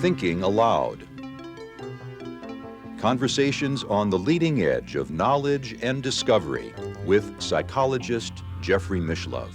Thinking Aloud. Conversations on the leading edge of knowledge and discovery with psychologist Jeffrey Mishlove.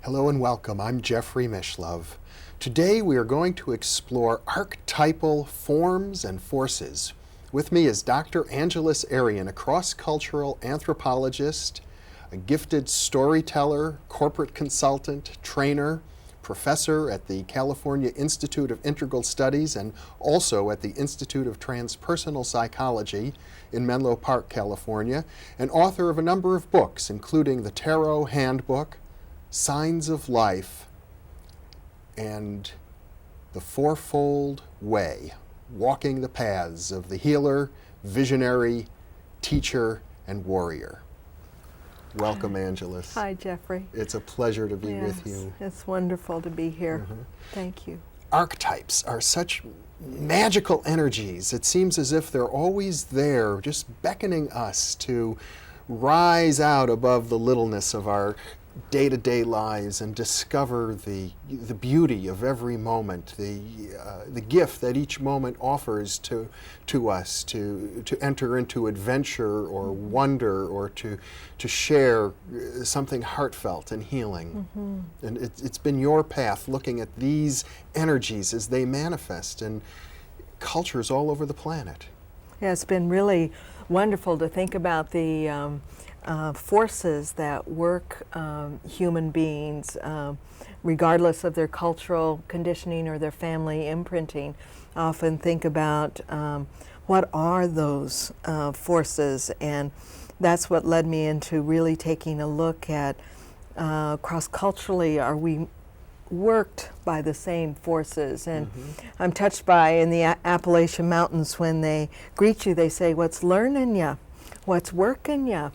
Hello and welcome. I'm Jeffrey Mishlove. Today we are going to explore archetypal forms and forces. With me is Dr. Angeles Arrien, a cross-cultural anthropologist, a gifted storyteller, corporate consultant, trainer, professor at the California Institute of Integral Studies and also at the Institute of Transpersonal Psychology in Menlo Park, California, and author of a number of books, including the Tarot Handbook, Signs of Life, and the Fourfold Way, walking the paths of the healer, visionary, teacher, and warrior. Welcome, Angeles. Hi, Jeffrey. It's a pleasure to be with you. It's wonderful to be here. Thank you. Archetypes are such magical energies. It seems as if they're always there, just beckoning us to rise out above the littleness of our day-to-day lives and discover the beauty of every moment, the gift that each moment offers to us to enter into adventure or wonder or to share something heartfelt and healing. And it's been your path looking at these energies as they manifest in cultures all over the planet. Yeah, it's been really wonderful to think about the forces that work human beings, regardless of their cultural conditioning or their family imprinting. I often think about what are those forces, and that's what led me into really taking a look at cross-culturally, are we worked by the same forces? And I'm touched by in the Appalachian Mountains when they greet you, they say, "What's learning ya? What's working ya?"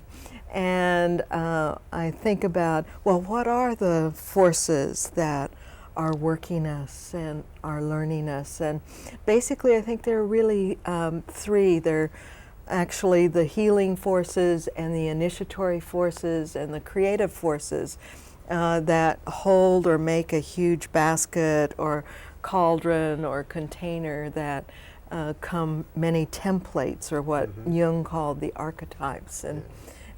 And I think about, well, what are the forces that are working us and are learning us? And basically, I think there are really three. They're actually the healing forces and the initiatory forces and the creative forces that hold or make a huge basket or cauldron or container that come many templates, or what Jung called the archetypes.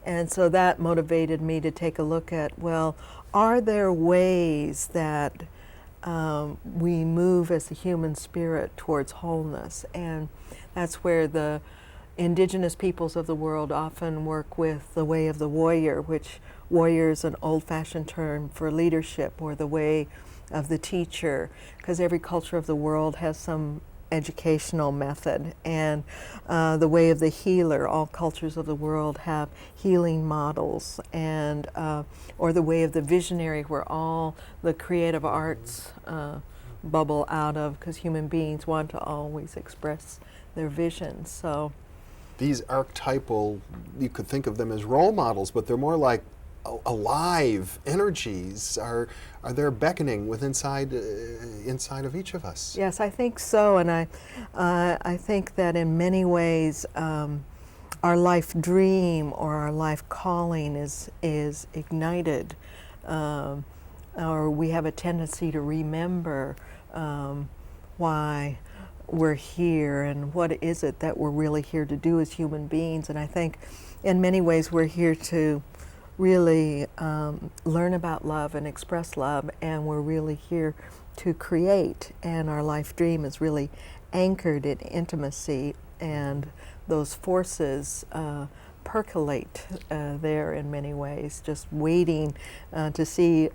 And so that motivated me to take a look at, well, are there ways that we move as a human spirit towards wholeness? And that's where the indigenous peoples of the world often work with the way of the warrior, which warrior is an old-fashioned term for leadership, or the way of the teacher, because every culture of the world has some educational method, and the way of the healer. All cultures of the world have healing models, and or the way of the visionary, where all the creative arts bubble out of, because human beings want to always express their vision. So these archetypal, you could think of them as role models, but they're more like alive energies. Are there beckoning with inside of each of us? Yes, I think so, and I think that in many ways our life dream or our life calling is ignited, or we have a tendency to remember why we're here and what is it that we're really here to do as human beings. And I think in many ways we're here to really learn about love and express love, and we're really here to create, and our life dream is really anchored in intimacy, and those forces percolate there in many ways, just waiting to see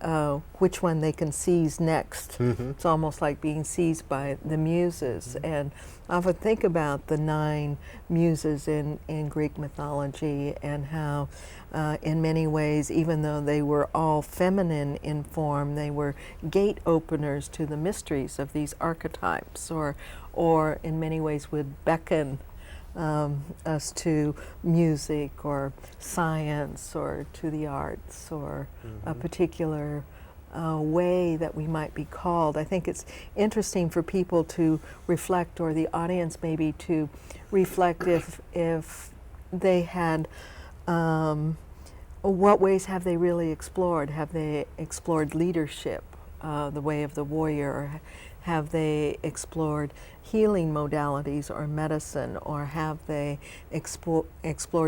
which one they can seize next. It's almost like being seized by the muses. And I often think about the 9 muses in Greek mythology, and how in many ways, even though they were all feminine in form, they were gate openers to the mysteries of these archetypes, or in many ways would beckon us to music or science or to the arts or a particular way that we might be called. I think it's interesting for people to reflect, or the audience maybe to reflect, if they had, what ways have they really explored? Have they explored leadership, the way of the warrior? Or have they explored healing modalities or medicine? Or have they explored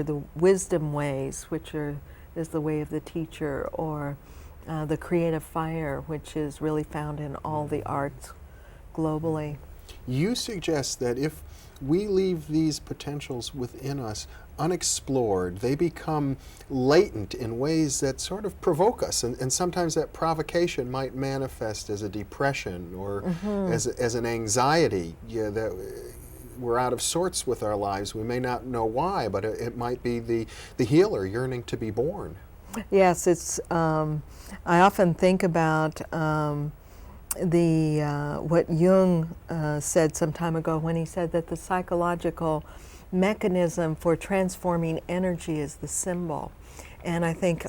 the wisdom ways, which is the way of the teacher? Or the creative fire, which is really found in all the arts globally. You suggest that if we leave these potentials within us unexplored, they become latent in ways that sort of provoke us, and sometimes that provocation might manifest as a depression or as an anxiety, that we're out of sorts with our lives. We may not know why, but it might be the healer yearning to be born. Yes, it's. I often think about what Jung said some time ago, when he said that the psychological mechanism for transforming energy is the symbol. And I think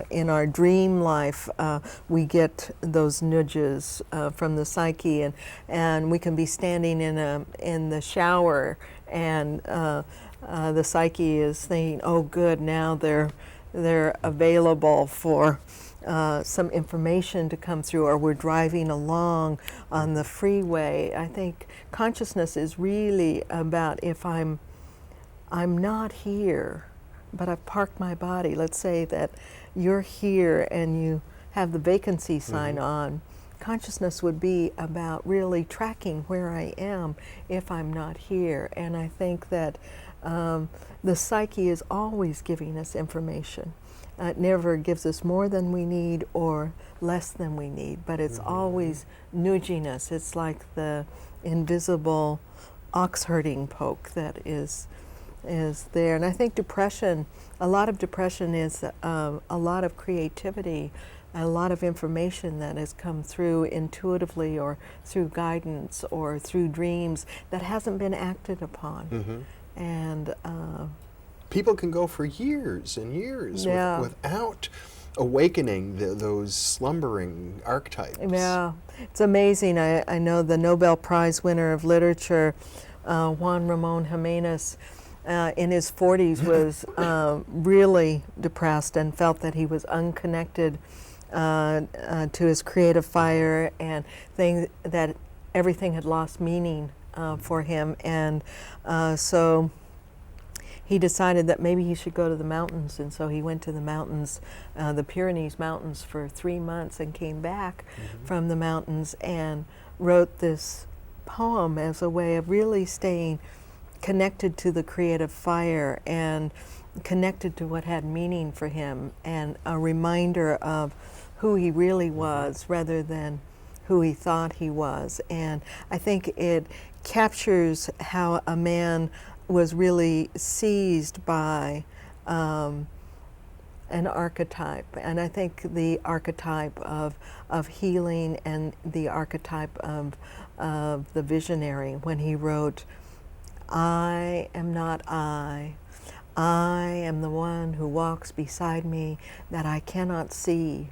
in our dream life, we get those nudges from the psyche, and we can be standing in the shower, and the psyche is thinking, "Oh, good, now they're available for some information to come through," or we're driving along on the freeway. I think consciousness is really about, if I'm not here, but I've parked my body. Let's say that you're here and you have the vacancy sign on. Consciousness would be about really tracking where I am if I'm not here. And I think that the psyche is always giving us information. It never gives us more than we need or less than we need, but it's always nudging us. It's like the invisible ox herding poke that is there. And I think depression, a lot of depression is a lot of creativity, a lot of information that has come through intuitively or through guidance or through dreams that hasn't been acted upon. And people can go for years and years without awakening those slumbering archetypes. Yeah, it's amazing. I know the Nobel Prize winner of literature, Juan Ramon Jimenez, in his 40s was really depressed and felt that he was unconnected to his creative fire, and that everything had lost meaning for him. And so he decided that maybe he should go to the mountains, and so he went to the mountains, the Pyrenees Mountains, for 3 months, and came back from the mountains and wrote this poem as a way of really staying connected to the creative fire and connected to what had meaning for him, and a reminder of who he really was rather than who he thought he was. And I think it captures how a man was really seized by an archetype. And I think the archetype of healing and the archetype of the visionary, when he wrote, "I am not I am the one who walks beside me that I cannot see,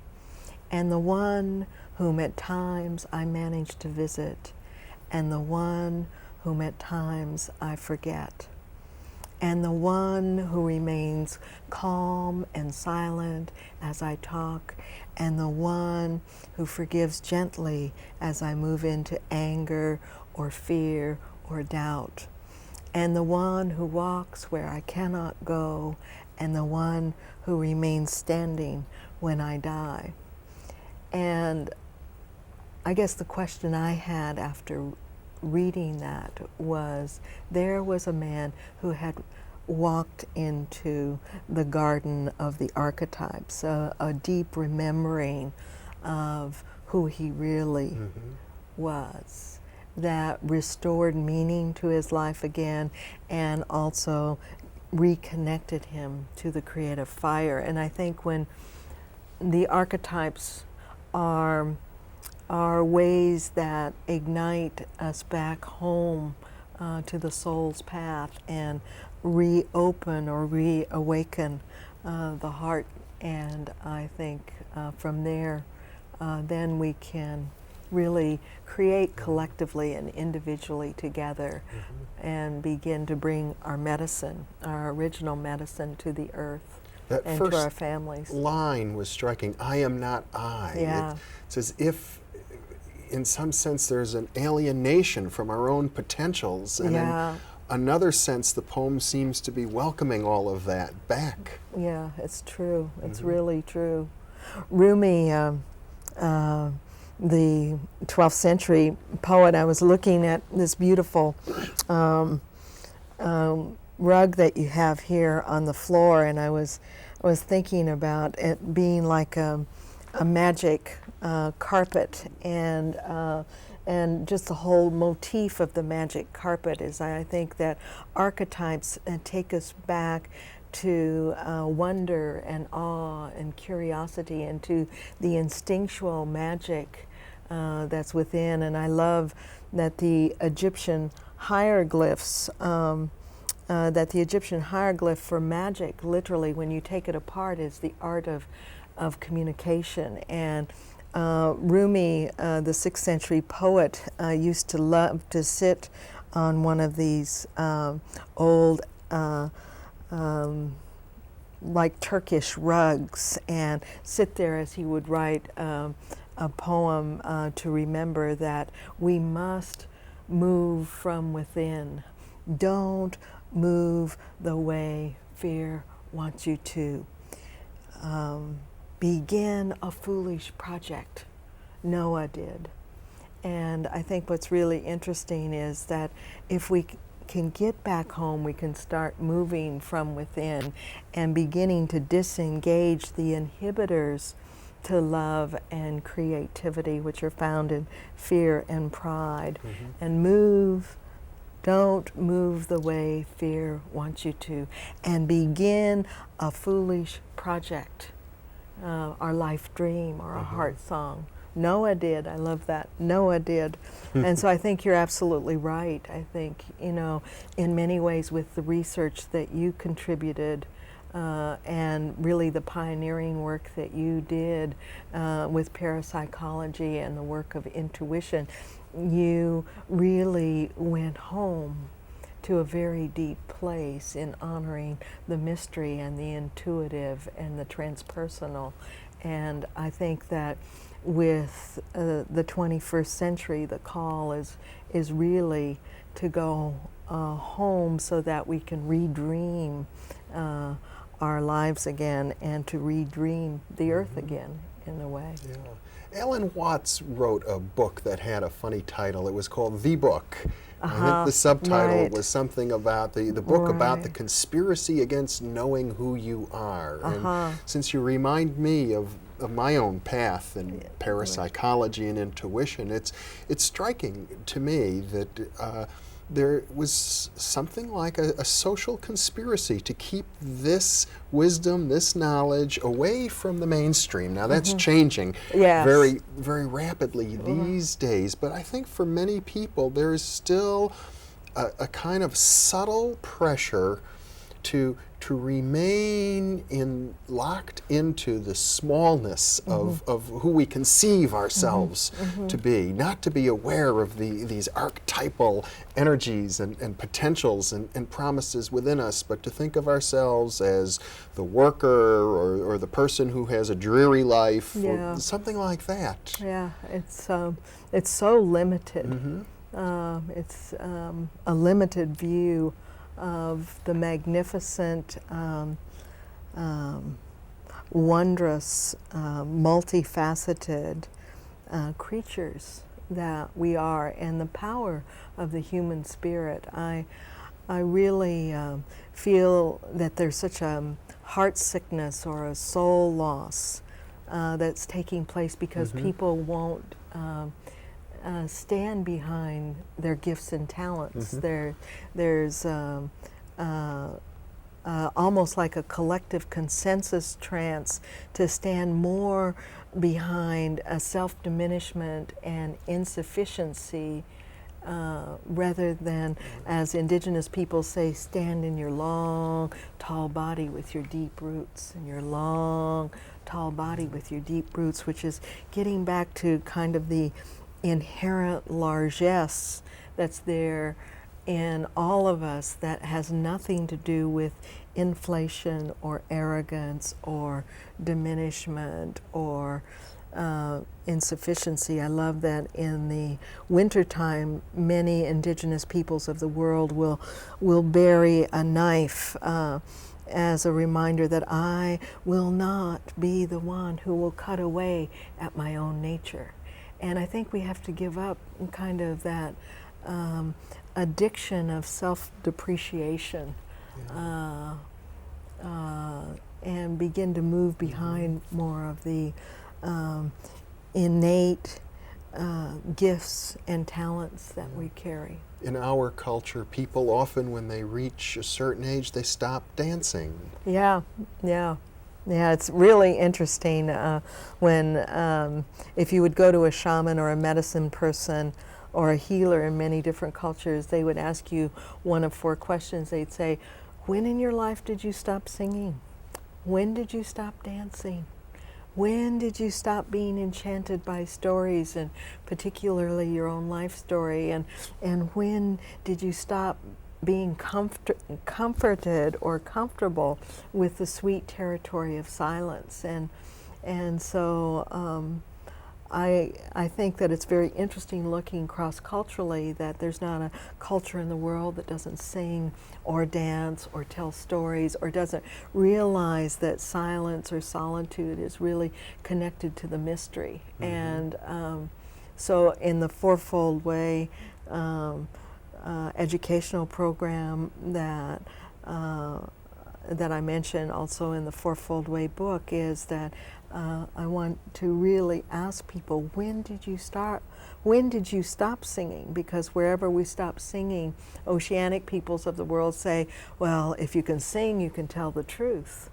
and the one whom at times I manage to visit, and the one whom at times I forget, and the one who remains calm and silent as I talk, and the one who forgives gently as I move into anger or fear or doubt, and the one who walks where I cannot go, and the one who remains standing when I die." And I guess the question I had after reading that was, there was a man who had walked into the garden of the archetypes, a deep remembering of who he really was, that restored meaning to his life again, and also reconnected him to the creative fire. And I think when the archetypes are ways that ignite us back home to the soul's path and reopen or reawaken the heart. And I think from there, then we can really create collectively and individually together and begin to bring our medicine, our original medicine, to the earth That and first to our families. line was striking. I am not I. Yeah. It's as if, in some sense, there's an alienation from our own potentials, and Yeah. in another sense, the poem seems to be welcoming all of that back. Yeah, it's true. It's really true. Rumi, the 12th century poet, I was looking at this beautiful rug that you have here on the floor, and I was thinking about it being like a magic carpet, and just the whole motif of the magic carpet is, I think that archetypes take us back to wonder and awe and curiosity, and to the instinctual magic that's within. And I love that the Egyptian hieroglyphs, for magic, literally, when you take it apart, is the art of communication. And Rumi, the 6th century poet, used to love to sit on one of these old like Turkish rugs, and sit there as he would write a poem to remember that we must move from within. Don't move the way fear wants you to. Begin a foolish project. Noah did. And I think what's really interesting is that if we can get back home, we can start moving from within and beginning to disengage the inhibitors to love and creativity, which are found in fear and pride, and move. Don't move the way fear wants you to, and begin a foolish project, our life dream or a heart song. Noah did. I love that. Noah did. And so I think you're absolutely right. I think, in many ways, with the research that you contributed and really the pioneering work that you did with parapsychology and the work of intuition, you really went home to a very deep place in honoring the mystery and the intuitive and the transpersonal. And I think that with the 21st century, the call is really to go home so that we can redream our lives again, and to redream the earth again, in a way. Yeah. Alan Watts wrote a book that had a funny title. It was called The Book. I think the subtitle was something about the book about the conspiracy against knowing who you are. And since you remind me of my own path in parapsychology and intuition, it's striking to me that there was something like a social conspiracy to keep this wisdom, this knowledge away from the mainstream. Now that's changing very, very rapidly these days, but I think for many people there is still a kind of subtle pressure to remain locked into the smallness of who we conceive ourselves to be, not to be aware of these archetypal energies and potentials and promises within us, but to think of ourselves as the worker or the person who has a dreary life, or something like that. Yeah, it's so limited. It's a limited view of the magnificent, wondrous, multifaceted creatures that we are, and the power of the human spirit. I really feel that there's such a heart sickness or a soul loss that's taking place because people won't stand behind their gifts and talents. There's almost like a collective consensus trance to stand more behind a self-diminishment and insufficiency rather than, as indigenous people say, stand in your long, tall body with your deep roots, and your long, tall body with your deep roots, which is getting back to kind of the inherent largesse that's there in all of us, that has nothing to do with inflation or arrogance or diminishment or insufficiency. I love that in the wintertime, many indigenous peoples of the world will bury a knife as a reminder that I will not be the one who will cut away at my own nature. And I think we have to give up kind of that addiction of self-depreciation, and begin to move behind more of the innate gifts and talents that we carry. In our culture, people often, when they reach a certain age, they stop dancing. Yeah, it's really interesting when, if you would go to a shaman or a medicine person or a healer in many different cultures, they would ask you one of 4 questions. They'd say, when in your life did you stop singing? When did you stop dancing? When did you stop being enchanted by stories, and particularly your own life story? And when did you stop being comforted or comfortable with the sweet territory of silence? And so I think that it's very interesting looking cross-culturally that there's not a culture in the world that doesn't sing or dance or tell stories or doesn't realize that silence or solitude is really connected to the mystery. And so in the Fourfold Way educational program that I mentioned also in the Fourfold Way book is that I want to really ask people, when did you stop singing? Because wherever we stop singing, oceanic peoples of the world say, well, if you can sing, you can tell the truth.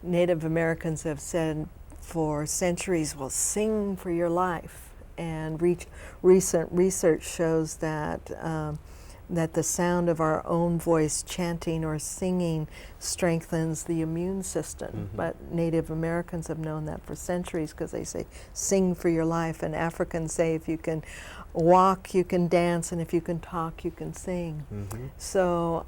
Native Americans have said for centuries, well, sing for your life. And recent research shows that that the sound of our own voice chanting or singing strengthens the immune system. But Native Americans have known that for centuries because they say, sing for your life. And Africans say, if you can walk, you can dance, and if you can talk, you can sing. So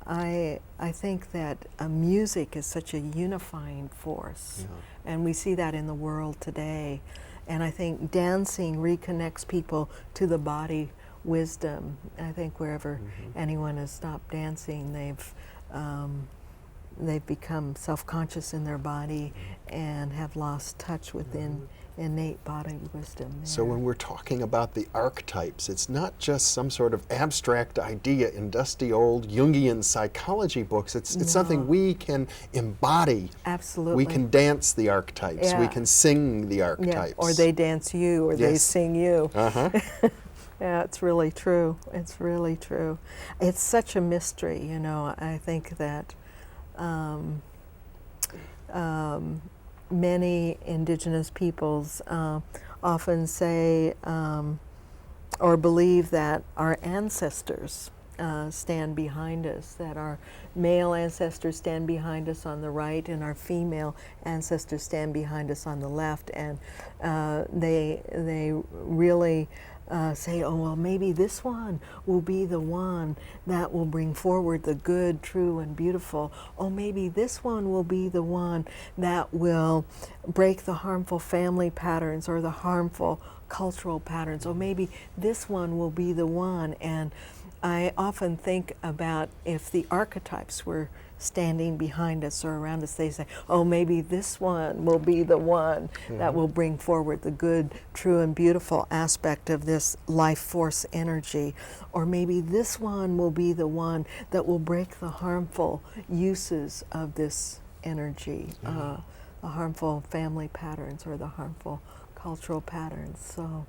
I think that music is such a unifying force. And we see that in the world today. And I think dancing reconnects people to the body wisdom. I think wherever anyone has stopped dancing, they've become self-conscious in their body and have lost touch with innate body wisdom. So when we're talking about the archetypes, it's not just some sort of abstract idea in dusty old Jungian psychology books. It's something we can embody. Absolutely. We can dance the archetypes. We can sing the archetypes. Or they dance you, or they sing you. Yeah, it's really true. It's really true. It's such a mystery, you know. I think that many indigenous peoples often say or believe that our ancestors stand behind us, that our male ancestors stand behind us on the right and our female ancestors stand behind us on the left, and they really say, oh, well, maybe this one will be the one that will bring forward the good, true, and beautiful. Oh, maybe this one will be the one that will break the harmful family patterns or the harmful cultural patterns. Oh, maybe this one will be the one. And I often think about if the archetypes were standing behind us or around us, they say, oh, maybe this one will be the one that will bring forward the good, true, and beautiful aspect of this life force energy. Or maybe this one will be the one that will break the harmful uses of this energy, the harmful family patterns or the harmful cultural patterns. So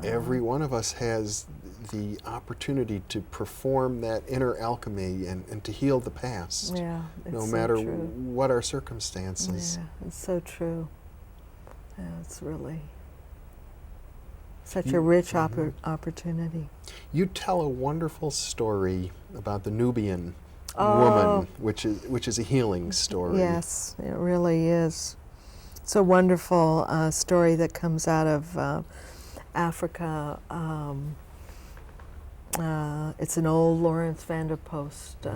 every one of us has the opportunity to perform that inner alchemy and to heal the past, no matter what our circumstances. Yeah, it's so true. Yeah, it's really. such a rich opportunity. You tell a wonderful story about the Nubian Oh. woman, which is a healing story. Yes, it really is. It's a wonderful story that comes out of Africa. It's an old Lawrence van der Post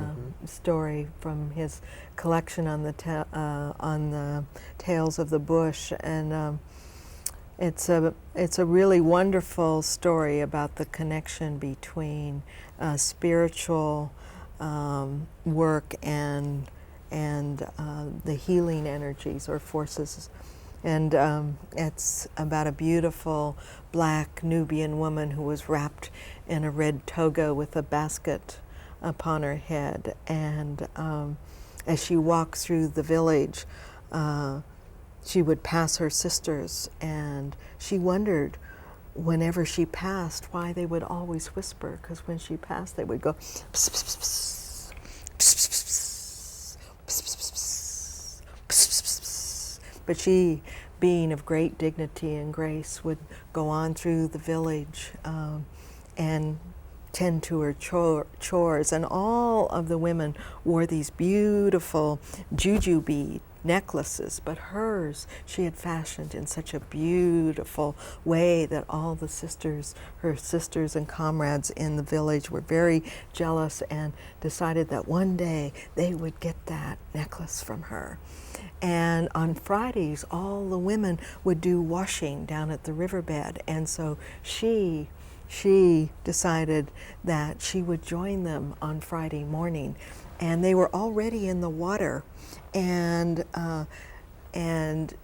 story from his collection on the Tales of the Bush, and it's a really wonderful story about the connection between spiritual work and the healing energies or forces. And it's about a beautiful black Nubian woman who was wrapped in a red toga with a basket upon her head. And as she walked through the village, she would pass her sisters, and she wondered whenever she passed why they would always whisper, because when she passed they would go pss, pss, pss, pss, pss, pss, pss, pss, pss, pss, pss. But she, being of great dignity and grace, would go on through the village and tend to her chores. And all of the women wore these beautiful juju bead necklaces, but hers she had fashioned in such a beautiful way that all the sisters, her sisters and comrades in the village, were very jealous and decided that one day they would get that necklace from her. And on Fridays, all the women would do washing down at the riverbed, and so she decided that she would join them on Friday morning. And they were already in the water, and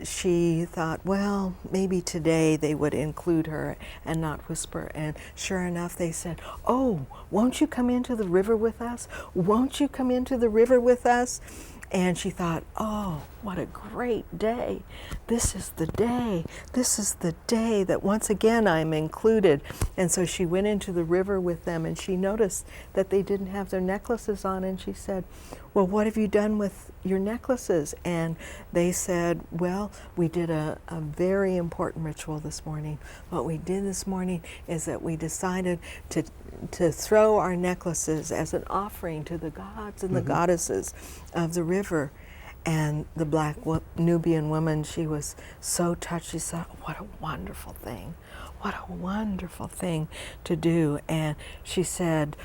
she thought, well, maybe today they would include her and not whisper. And sure enough, they said, oh, won't you come into the river with us? Won't you come into the river with us? And she thought, oh, what a great day. This is the day. This is the day that once again I'm included. And so she went into the river with them, and she noticed that they didn't have their necklaces on, and she said, well, what have you done with your necklaces? And they said, well, we did a very important ritual this morning. What we did this morning is that we decided to throw our necklaces as an offering to the gods and the goddesses of the river. And the black Nubian woman, she was so touched. She said, what a wonderful thing. What a wonderful thing to do. And she said,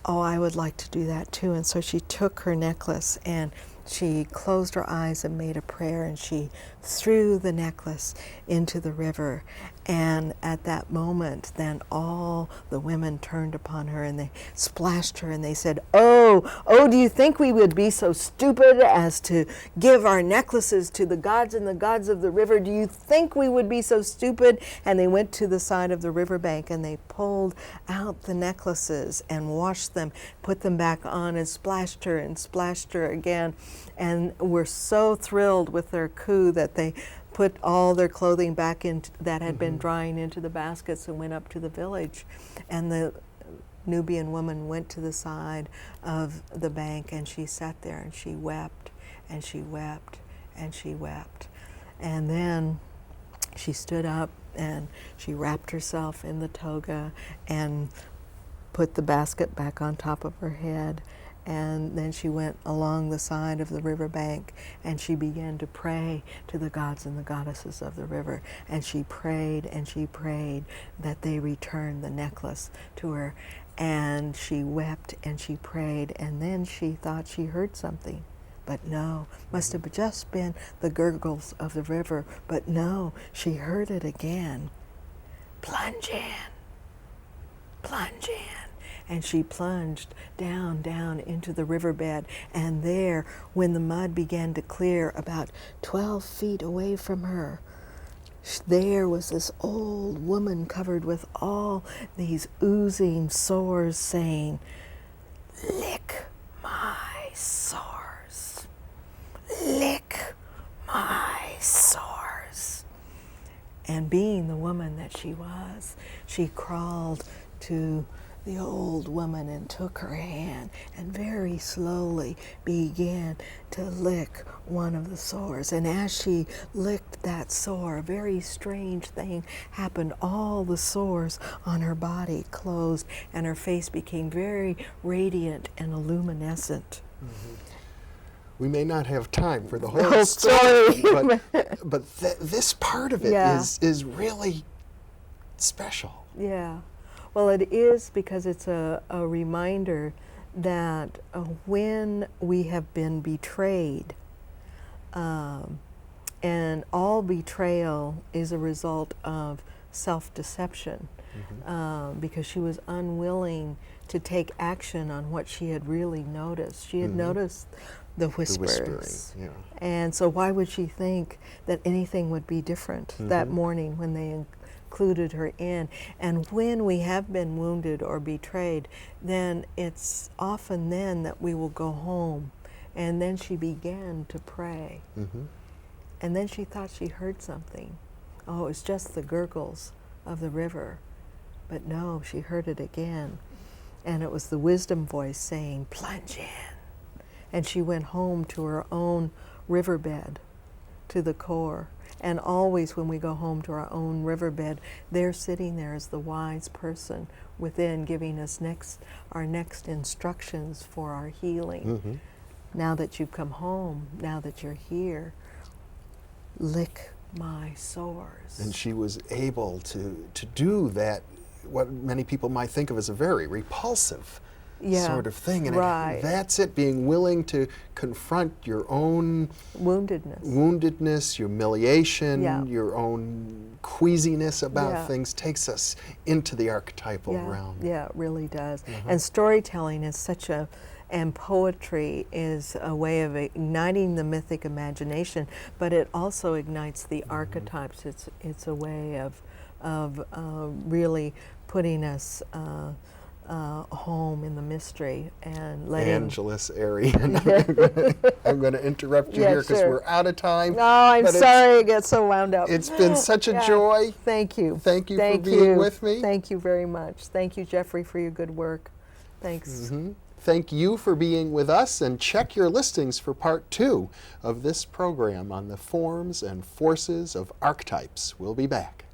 oh, I would like to do that too. And so she took her necklace and she closed her eyes and made a prayer, and she threw the necklace into the river. And at that moment, then all the women turned upon her and they splashed her and they said, oh, do you think we would be so stupid as to give our necklaces to the gods and the gods of the river? Do you think we would be so stupid? And they went to the side of the riverbank and they pulled out the necklaces and washed them, put them back on, and splashed her again. And were so thrilled with their coup that they put all their clothing back in that had been drying into the baskets and went up to the village. And the Nubian woman went to the side of the bank and she sat there and she wept and she wept and she wept. And then she stood up and she wrapped herself in the toga and put the basket back on top of her head. And then she went along the side of the riverbank and she began to pray to the gods and the goddesses of the river. And she prayed that they return the necklace to her. And she wept and she prayed, and then she thought she heard something. But no, must have just been the gurgles of the river. But no, she heard it again. Plunge in, plunge in. And she plunged down into the riverbed. And there, when the mud began to clear about 12 feet away from her, there was this old woman covered with all these oozing sores saying, lick my sores, lick my sores. And being the woman that she was, she crawled to the old woman and took her hand and very slowly began to lick one of the sores. And as she licked that sore, a very strange thing happened. All the sores on her body closed and her face became very radiant and luminescent. Mm-hmm. We may not have time for the whole story, but this part of it is really special. Yeah. Well, it is, because it's a reminder that when we have been betrayed, and all betrayal is a result of self-deception, because she was unwilling to take action on what she had really noticed. She had noticed the whispers. Yeah. And so why would she think that anything would be different that morning when they included her in? And when we have been wounded or betrayed, then it's often then that we will go home. And then she began to pray. And then she thought she heard something. Oh, it was just the gurgles of the river. But no, she heard it again. And it was the wisdom voice saying, plunge in. And she went home to her own riverbed, to the core. And always when we go home to our own riverbed, there sitting there is the wise person within, giving us our next instructions for our healing. Now that you've come home, now that you're here, lick my sores. And she was able to do that, what many people might think of as a very repulsive sort of thing. And that's it, being willing to confront your own woundedness, humiliation, your own queasiness about things, takes us into the archetypal realm. Yeah, it really does. And storytelling is and poetry is a way of igniting the mythic imagination, but it also ignites the archetypes. It's a way of really putting us home in the mystery and letting... Angelus, Arrien, I'm going to interrupt you here because we're out of time. No, I'm sorry I get so wound up. It's been such a joy. Thank you. Thank you for being with me. Thank you very much. Thank you, Jeffrey, for your good work. Thanks. Thank you for being with us, and check your listings for part 2 of this program on the forms and forces of archetypes. We'll be back.